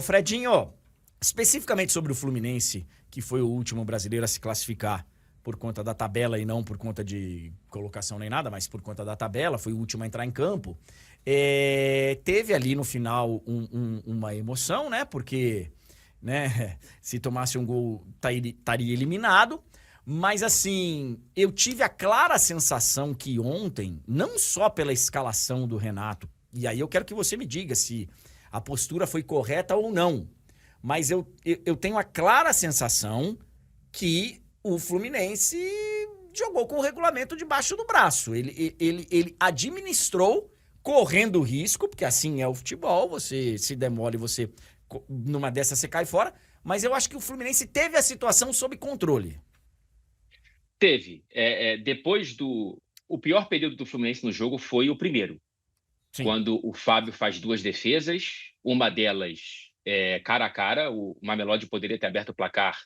Fredinho, especificamente sobre o Fluminense, que foi o último brasileiro a se classificar por conta da tabela e não por conta de colocação nem nada, mas por conta da tabela, foi o último a entrar em campo. Teve ali no final uma emoção, né? Porque, né, se tomasse um gol, estaria eliminado. Mas, assim, eu tive a clara sensação que ontem, não só pela escalação do Renato, e aí eu quero que você me diga se a postura foi correta ou não, mas eu tenho a clara sensação que o Fluminense jogou com o regulamento debaixo do braço. Ele administrou correndo o risco, porque assim é o futebol, você se demole, numa dessas você cai fora, mas eu acho que o Fluminense teve a situação sob controle. Teve. Depois do... O pior período do Fluminense no jogo foi o primeiro, Sim. quando o Fábio faz duas defesas, uma delas cara a cara, o Mamelodi poderia ter aberto o placar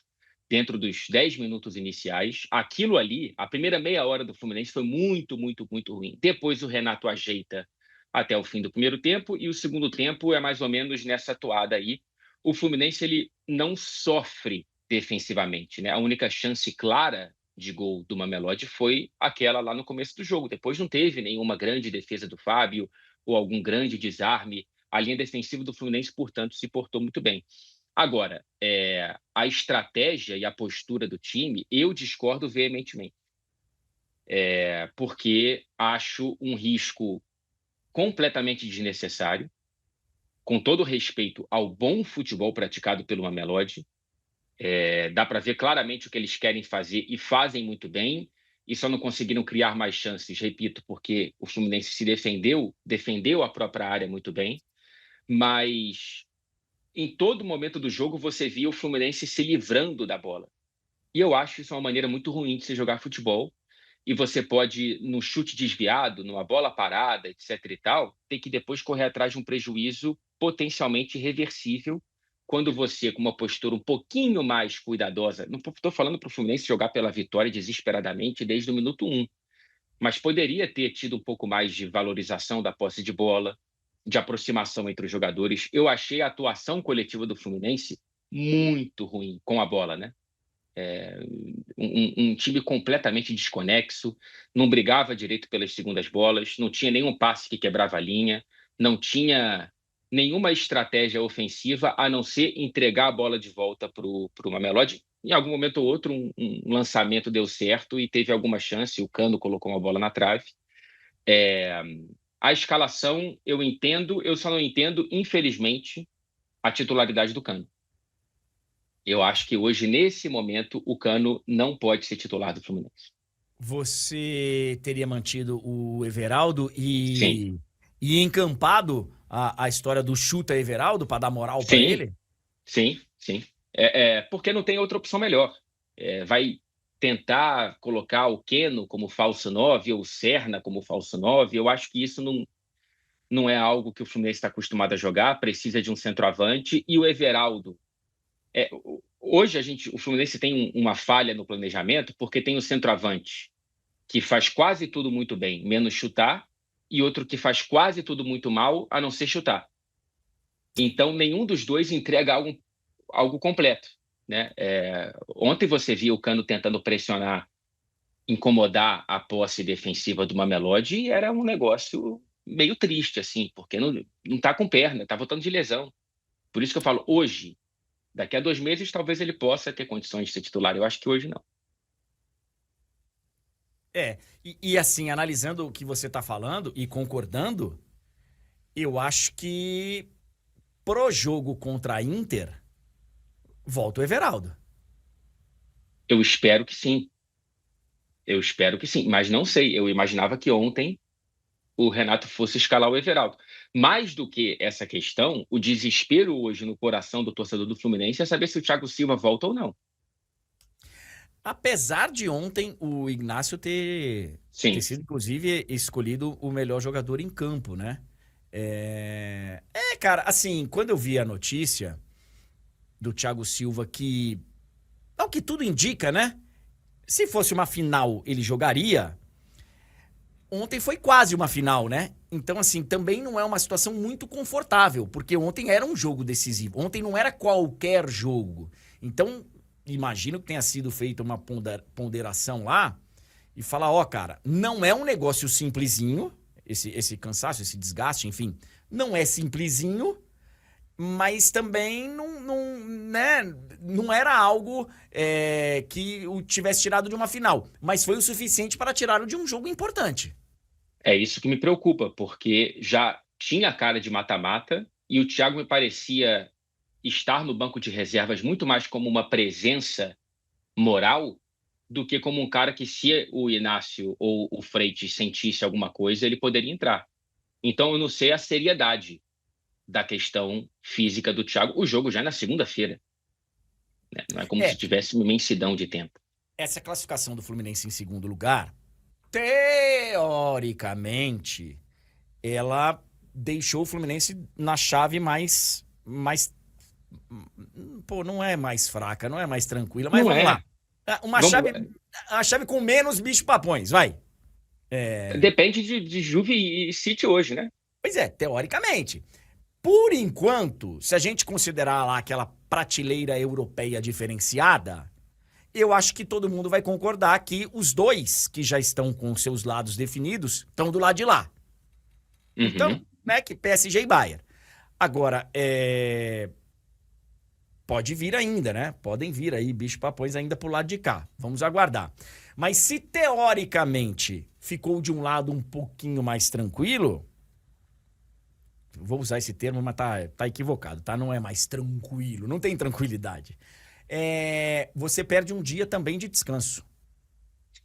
dentro dos 10 minutos iniciais. Aquilo ali, a primeira meia hora do Fluminense foi muito, muito, muito ruim. Depois o Renato ajeita até o fim do primeiro tempo e o segundo tempo é mais ou menos nessa toada aí. O Fluminense ele não sofre defensivamente, né? A única chance clara de gol do Mamelodi foi aquela lá no começo do jogo. Depois não teve nenhuma grande defesa do Fábio ou algum grande desarme. A linha defensiva do Fluminense, portanto, se portou muito bem. Agora, a estratégia e a postura do time, eu discordo veementemente. Porque acho um risco completamente desnecessário, com todo respeito ao bom futebol praticado pelo Mamelodi. Dá para ver claramente o que eles querem fazer e fazem muito bem, e só não conseguiram criar mais chances, repito, porque o Fluminense se defendeu a própria área muito bem, mas em todo momento do jogo você via o Fluminense se livrando da bola. E eu acho isso uma maneira muito ruim de se jogar futebol, e você pode, no chute desviado, numa bola parada, etc e tal, ter que depois correr atrás de um prejuízo potencialmente irreversível quando você, com uma postura um pouquinho mais cuidadosa, não estou falando para o Fluminense jogar pela vitória desesperadamente desde o minuto 1, mas poderia ter tido um pouco mais de valorização da posse de bola, de aproximação entre os jogadores. Eu achei a atuação coletiva do Fluminense muito ruim com a bola, né? Um time completamente desconexo, não brigava direito pelas segundas bolas, não tinha nenhum passe que quebrava a linha, não tinha nenhuma estratégia ofensiva a não ser entregar a bola de volta para o Mamelodi. Em algum momento ou outro, um lançamento deu certo e teve alguma chance, o Cano colocou uma bola na trave. A escalação eu entendo, eu só não entendo, infelizmente, a titularidade do Cano. Eu acho que hoje, nesse momento, o Cano não pode ser titular do Fluminense. Você teria mantido o Everaldo Sim, e encampado a história do chuta Everaldo para dar moral para sim, ele? sim, sim. Porque não tem outra opção melhor. Vai tentar colocar o Keno como falso 9 ou o Serna como falso 9. Eu acho que isso não é algo que o Fluminense está acostumado a jogar. Precisa de um centroavante. E o Everaldo. Hoje o Fluminense tem uma falha no planejamento porque tem o centroavante que faz quase tudo muito bem, menos chutar, e outro que faz quase tudo muito mal, a não ser chutar. Então, nenhum dos dois entrega algo completo, né? Ontem você viu o Cano tentando pressionar, incomodar a posse defensiva do Mamelodi, e era um negócio meio triste, assim, porque não tá com perna, tá voltando de lesão. Por isso que eu falo, hoje, daqui a 2 meses, talvez ele possa ter condições de ser titular. Eu acho que hoje não. Assim, analisando o que você tá falando e concordando, eu acho que pro jogo contra a Inter, volta o Everaldo. Eu espero que sim. Eu espero que sim, mas não sei. Eu imaginava que ontem o Renato fosse escalar o Everaldo. Mais do que essa questão, o desespero hoje no coração do torcedor do Fluminense é saber se o Thiago Silva volta ou não. Apesar de ontem o Ignacio ter Sim, sido, inclusive, escolhido o melhor jogador em campo, né? Cara, assim, quando eu vi a notícia do Thiago Silva que, ao que tudo indica, né? Se fosse uma final, ele jogaria. ontem foi quase uma final, né? Então, assim, também não é uma situação muito confortável, porque ontem era um jogo decisivo. Ontem não era qualquer jogo. Então, imagino que tenha sido feita uma ponderação lá e falar, ó, cara, não é um negócio simplesinho, esse cansaço, esse desgaste, enfim, não é simplesinho, mas também né, não era algo que o tivesse tirado de uma final. Mas foi o suficiente para tirá-lo de um jogo importante. É isso que me preocupa, porque já tinha cara de mata-mata e o Thiago me parecia estar no banco de reservas muito mais como uma presença moral do que como um cara que, se o Inácio ou o Freitas sentisse alguma coisa, ele poderia entrar. Então, eu não sei a seriedade da questão física do Thiago. O jogo já é na segunda-feira, né? Não é como se É, tivesse uma imensidão de tempo. essa classificação do Fluminense em segundo lugar, teoricamente, ela deixou o Fluminense na chave mais. Pô, não é mais fraca, não é mais tranquila, mas Não vamos lá. é. Vamos, A chave com menos bicho-papões, vai. depende de Juve e City hoje, né? Pois é, teoricamente. Por enquanto, se a gente considerar lá aquela prateleira europeia diferenciada, eu acho que todo mundo vai concordar que os dois que já estão com seus lados definidos estão do lado de lá. Então, Uhum. né, que PSG e Bayern. Agora, pode vir ainda, né? Podem vir aí bicho-papões ainda pro lado de cá. Vamos aguardar. Mas se teoricamente ficou de um lado um pouquinho mais tranquilo, vou usar esse termo, mas tá equivocado, tá? Não é mais tranquilo, não tem tranquilidade. Você perde um dia também de descanso.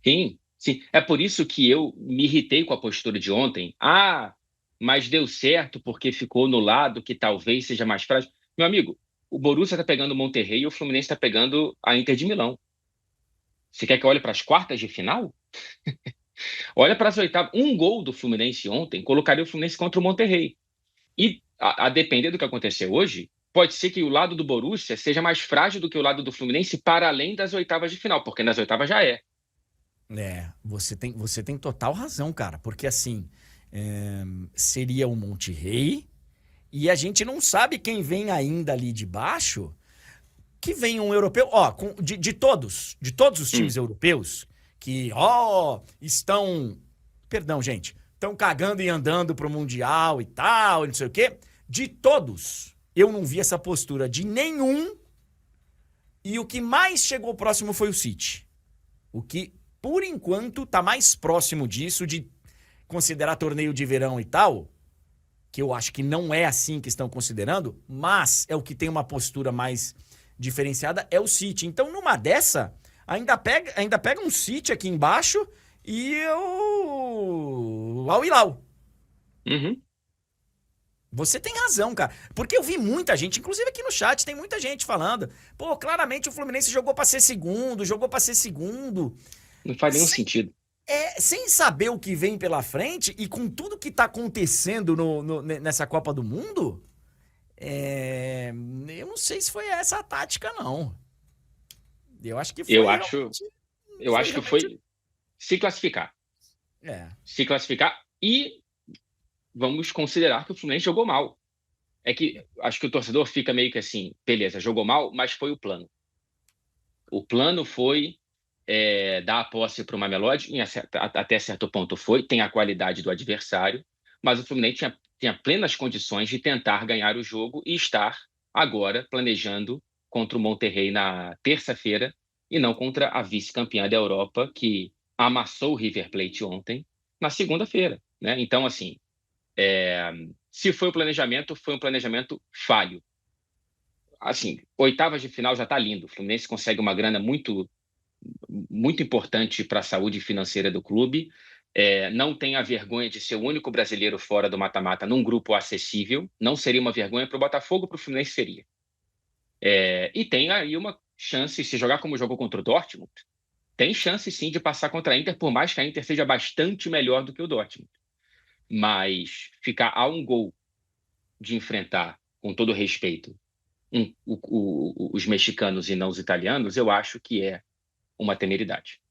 Sim, sim. É por isso que eu me irritei com a postura de ontem. Ah, mas deu certo porque ficou no lado que talvez seja mais frágil. Meu amigo, o Borussia está pegando o Monterrey e o Fluminense está pegando a Inter de Milão. Você quer que eu olhe para as quartas de final? Olha para as oitavas. Um gol do Fluminense ontem colocaria o Fluminense contra o Monterrey. E, a depender do que aconteceu hoje, pode ser que o lado do Borussia seja mais frágil do que o lado do Fluminense para além das oitavas de final, porque nas oitavas já é. Você tem total razão, cara, porque assim, seria o Monterrey e a gente não sabe quem vem ainda ali de baixo, que vem um europeu, ó, de todos os times Hum. europeus que, estão, perdão, gente, estão cagando e andando pro Mundial e tal, e não sei o quê, de todos, eu não vi essa postura de nenhum, e o que mais chegou próximo foi o City. O que, por enquanto, tá mais próximo disso, de considerar torneio de verão e tal, que eu acho que não é assim que estão considerando, mas é o que tem uma postura mais diferenciada, é o City. Então, numa dessa, ainda pega um City aqui embaixo e o Al Hilal. Uhum. Você tem razão, cara. Porque eu vi muita gente, inclusive aqui no chat, tem muita gente falando. Pô, claramente o Fluminense jogou pra ser segundo, jogou pra ser segundo. Não faz nenhum Sem, sentido. sem saber o que vem pela frente e com tudo que tá acontecendo nessa Copa do Mundo, eu não sei se foi essa a tática, não. Eu acho que Eu foi acho, realmente. eu Foi acho que realmente. foi se classificar. É. Se classificar e vamos considerar que o Fluminense jogou mal. É que acho que o torcedor fica meio que assim, beleza, jogou mal, mas foi o plano. O plano foi dar a posse para o Mamelodi, até certo ponto foi, tem a qualidade do adversário, mas o Fluminense tinha plenas condições de tentar ganhar o jogo e estar agora planejando contra o Monterrey na terça-feira e não contra a vice-campeã da Europa, que amassou o River Plate ontem, na segunda-feira, né? Então, assim, se foi um planejamento falho. Assim, oitavas de final já está lindo. O Fluminense consegue uma grana muito muito importante para a saúde financeira do clube. Não tem a vergonha de ser o único brasileiro fora do mata-mata num grupo acessível. Não seria uma vergonha para o Botafogo, para o Fluminense seria. E tem aí uma chance, se jogar como jogou contra o Dortmund, tem chance sim de passar contra a Inter, por mais que a Inter seja bastante melhor do que o Dortmund. Mas ficar a um gol de enfrentar, com todo respeito, os mexicanos e não os italianos, eu acho que é uma temeridade.